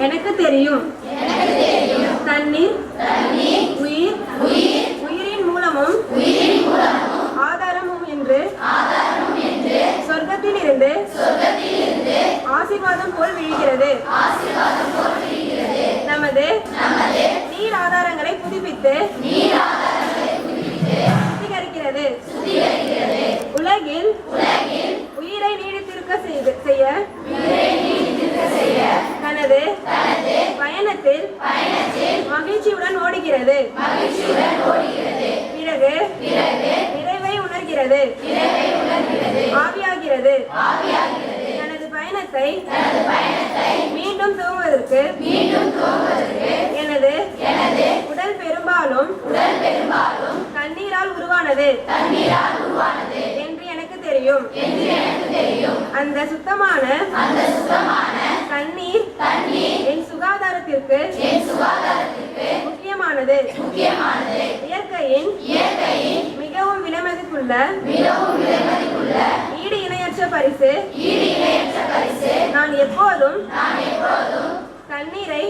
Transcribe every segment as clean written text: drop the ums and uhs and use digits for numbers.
எனக்கு தெரியும். தண்ணீர் உயிர், உயிரின் மூலமும் ஆதாரமும் என்று சொர்க்கத்திலிருந்து ஆசீர்வாதம் போல் விழுகிறது. நமது நீர் ஆதாரங்களை புதுப்பித்து சுத்திகரிக்கிறது. உலகில் உயிரை நீடித்திருக்க செய்ய தனது பயணத்தில் மகிழ்ச்சியுடன் ஓடுகிறது. பிறகு நிறைவை உணர்கிறது, ஆவியாகிறது. தனது பயணத்தை மீண்டும் துவங்குவதற்கு எனது உடல் பெரும்பாலும் தண்ணீரால் உருவானது என்று எனக்கு தெரியும். அந்த சுத்தமான தண்ணீர் என் சுகாதாரத்திற்கு முக்கியமானது. இயற்கையின் மிகவும் விலைமதிப்புள்ள ஈடு இணையற்ற பரிசு. நான் எப்போதும் தண்ணீரை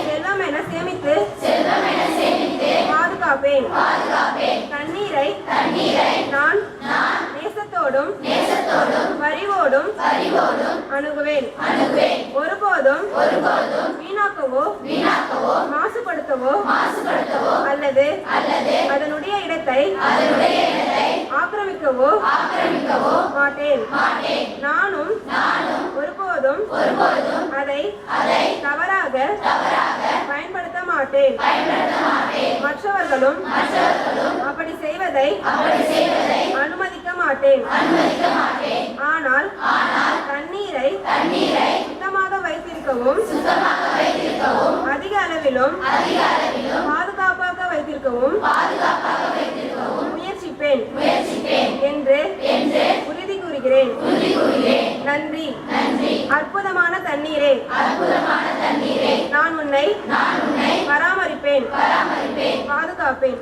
செல்வம் என சேமித்து பாதுகாப்பேன். தண்ணீரை நான் நேசத்தோடும் பரிவோடும் அணுகுவேன். ஒருபோதும் வீணாக்கவோ மாசுபடுத்தவோ அல்லது அதனுடைய இடத்தை ஆக்கிரமிக்கவோ மாட்டேன். நானும் ஒருபோதும் அதை தவறாக பயன்படுத்த மாட்டேன். மற்றவர்களும் அப்படி செய்வதை அனுமதிக்க மாட்டேன். ஆனால் தண்ணீரை சுத்தமாக வைத்திருக்கவும் அதிக அளவிலும் பாதுகாப்பாக வைத்திருக்கவும் முயற்சிப்பேன் என்று உறுதி கூறுகிறேன். நன்றி. அற்புதமான தண்ணீரே, நான் உன்னை பராமரிப்பேன், பாதுகாப்பேன்.